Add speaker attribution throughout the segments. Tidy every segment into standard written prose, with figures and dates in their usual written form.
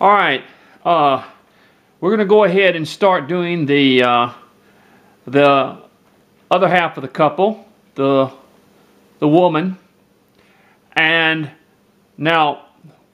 Speaker 1: All right, we're going to go ahead and start doing the other half of the couple, the woman. And now,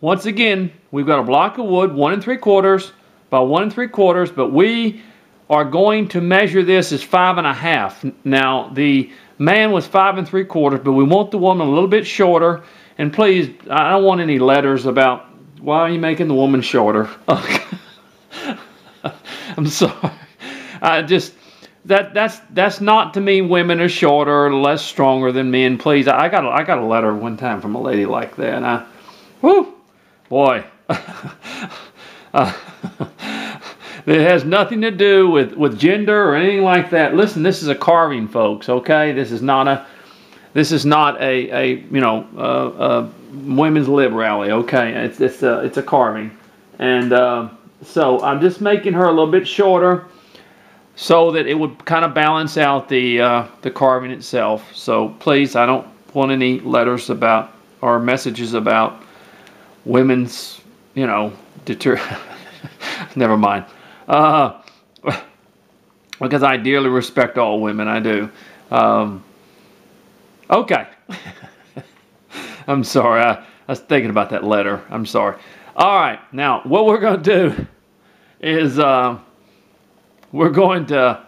Speaker 1: once again, we've got a block of wood, 1 3/4 by 1 3/4, but we are going to measure this as 5 1/2. Now, the man was 5 3/4, but we want the woman a little bit shorter. And please, I don't want any letters about why are you making the woman shorter. I'm sorry. That's not to mean women are shorter or less stronger than men. Please, I got a letter one time from a lady like that, and whoo, boy. It has nothing to do with gender or anything like that. Listen, this is a carving, folks. Okay, this is not a women's lib rally. Okay, it's a carving, and so I'm just making her a little bit shorter so that it would kind of balance out the carving itself. So please, I don't want any letters about or messages about women's, never mind. Because I dearly respect all women, I do. Okay. I'm sorry, I was thinking about that letter. I'm sorry. All right, now what we're going to do is we're going to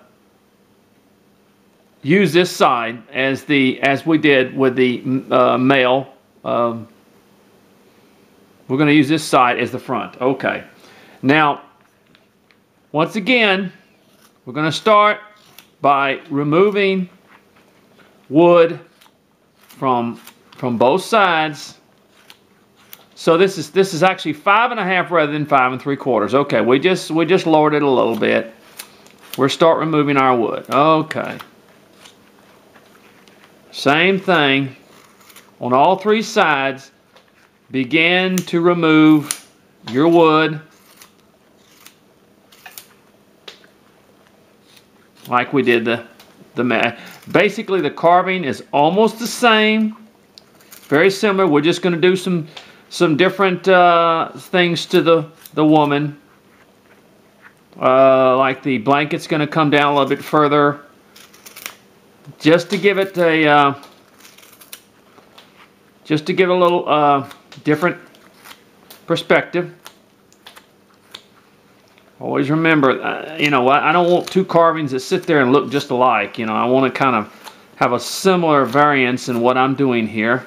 Speaker 1: use this side as we did with the male. We're going to use this side as the front. Okay. Now, once again, we're going to start by removing wood from both sides. So this is actually 5 1/2 rather than 5 3/4. Okay, we just lowered it a little bit. We'll start removing our wood. Okay. Same thing on all 3 sides. Begin to remove your wood like we did the mat. Basically, the carving is almost the same, very similar. We're just going to do some different things to the woman. Like the blanket's going to come down a little bit further, just to give it a little different perspective. Always remember, I don't want 2 carvings that sit there and look just alike. I want to kind of have a similar variance in what I'm doing here.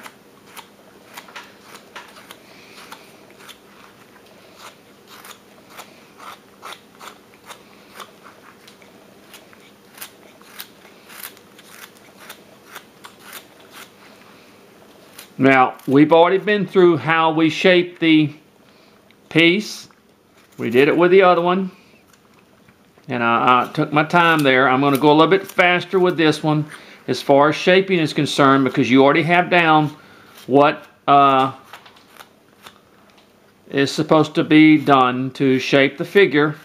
Speaker 1: Now, we've already been through how we shaped the piece. We did it with the other one. And I took my time there. I'm going to go a little bit faster with this one as far as shaping is concerned, because you already have down what is supposed to be done to shape the figure.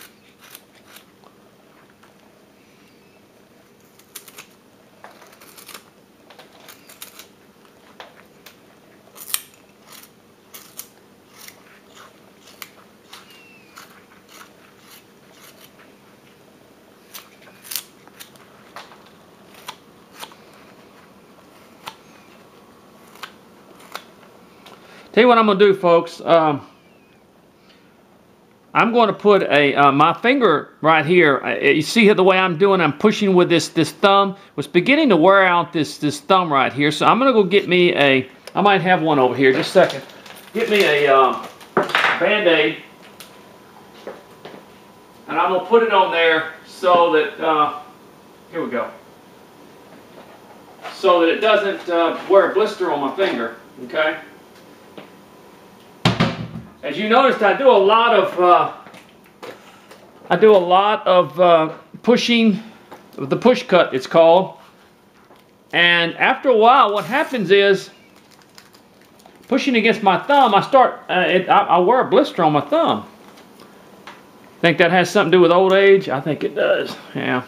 Speaker 1: Tell you what I'm going to do, folks. I'm going to put my finger right here. You see the way I'm doing? I'm pushing with this thumb. It's beginning to wear out this thumb right here. So I'm going to go get me I might have one over here. Just a second. Get me a Band-Aid. And I'm going to put it on there so that, here we go. So that it doesn't wear a blister on my finger. Okay? As you noticed, I do a lot of pushing, the push cut it's called. And after a while, what happens is, pushing against my thumb, I wear a blister on my thumb. Think that has something to do with old age? I think it does. Yeah.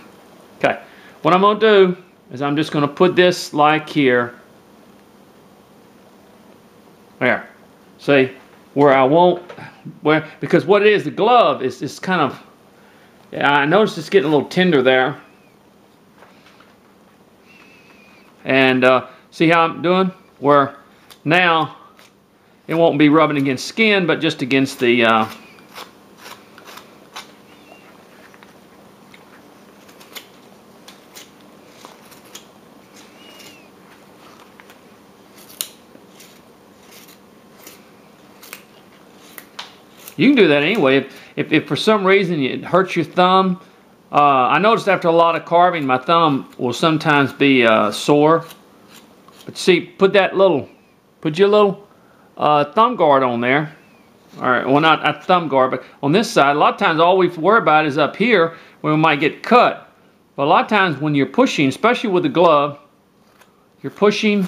Speaker 1: Okay. What I'm going to do is I'm just going to put this like here. There. See? where I won't, because what it is, the glove is kind of, yeah, I noticed it's getting a little tender there. And see how I'm doing? Where now it won't be rubbing against skin, but just against the you can do that anyway. If for some reason it hurts your thumb, I noticed after a lot of carving, my thumb will sometimes be sore. But see, put your little thumb guard on there. All right, well, not a thumb guard, but on this side, a lot of times all we worry about is up here where we might get cut. But a lot of times when you're pushing, especially with the glove, you're pushing,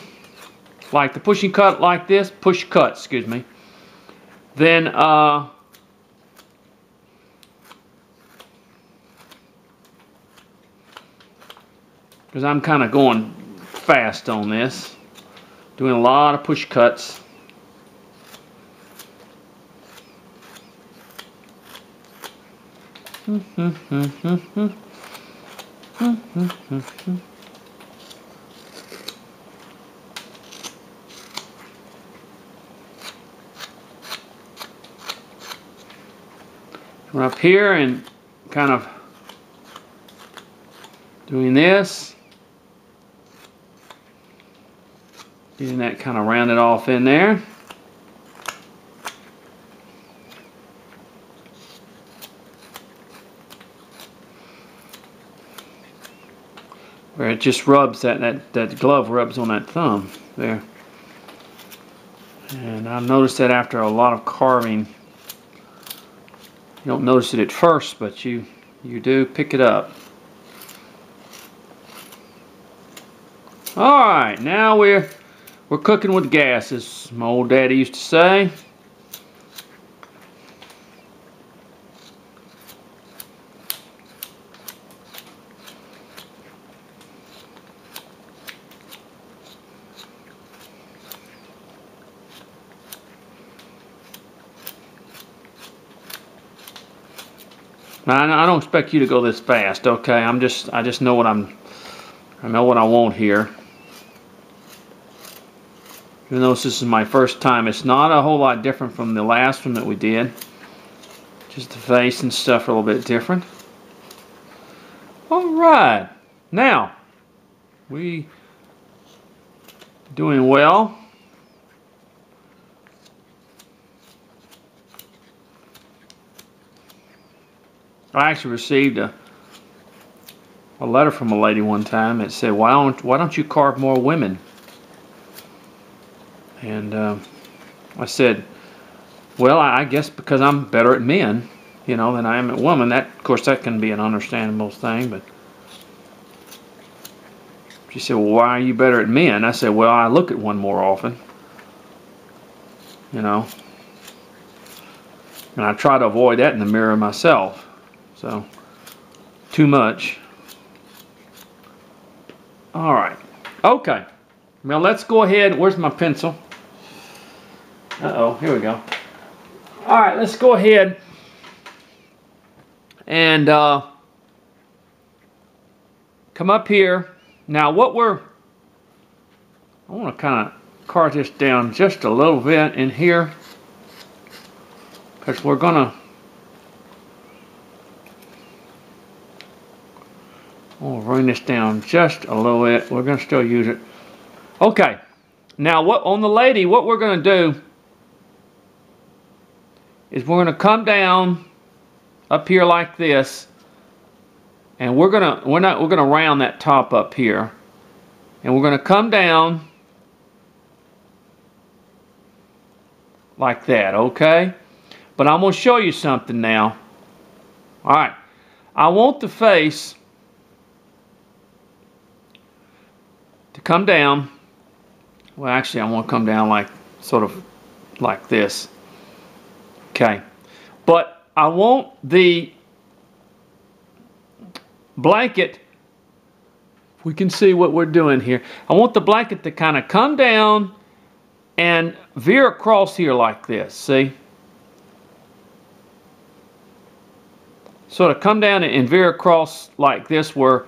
Speaker 1: like the pushing cut like this, push cut, excuse me. Then, because I'm kind of going fast on this, doing a lot of push cuts. We're up here and kind of doing this, getting that kind of rounded off in there. Where it just rubs, that glove rubs on that thumb there. And I noticed that after a lot of carving, you don't notice it at first, but you do pick it up. Alright, now we're cooking with gas, as my old daddy used to say. I don't expect you to go this fast, okay? I just know what I know what I want here. Even though this is my first time, it's not a whole lot different from the last one that we did. Just the face and stuff are a little bit different. Alright, now we doing well. I actually received a letter from a lady one time that said, why don't you carve more women? And I said, well, I guess because I'm better at men, you know, than I am at women. That, of course, that can be an understandable thing, but she said, well, why are you better at men? I said, well, I look at one more often, you know, and I try to avoid that in the mirror myself. So, too much. All right. Okay. Now let's go ahead. Where's my pencil? Uh-oh. Here we go. All right. Let's go ahead and come up here. Now I want to kind of carve this down just a little bit in here, because we're going to I'll bring this down just a little bit. We're going to still use it. Okay. Now, on the lady, what we're going to do is we're going to come down up here like this, and we're going to round that top up here, and we're going to come down like that. Okay. But I'm going to show you something now. All right. I want the face to come down. Well, actually, I want to come down like sort of like this. Okay. But I want the blanket, we can see what we're doing here. I want the blanket to kind of come down and veer across here like this. See? sort of come down and veer across like this where,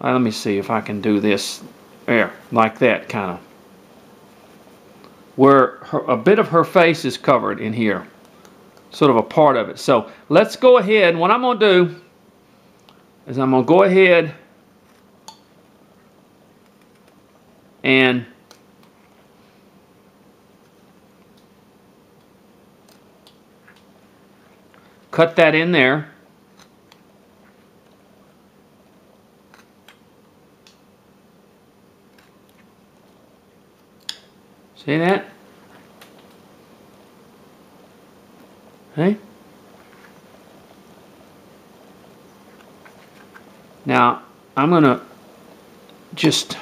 Speaker 1: let me see if I can do this there, like that kind of. Where a bit of her face is covered in here. Sort of a part of it. So let's go ahead, and what I'm going to do is I'm going to go ahead and cut that in there. See that? Okay. Now, I'm going to just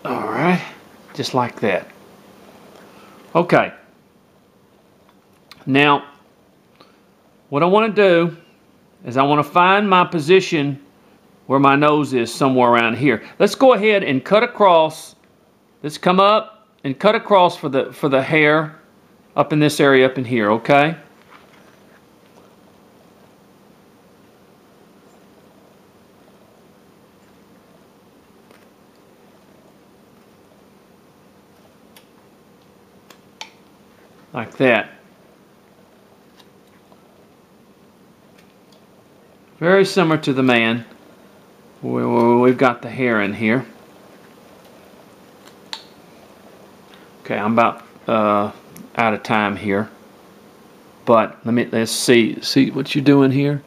Speaker 1: alright, just like that. Okay. Now, what I want to do is I want to find my position where my nose is, somewhere around here. Let's go ahead and cut across. Let's come up and cut across for the hair up in this area up in here, okay? Like that. Very similar to the man. We've got the hair in here. Okay, I'm about out of time here. But let's see what you're doing here.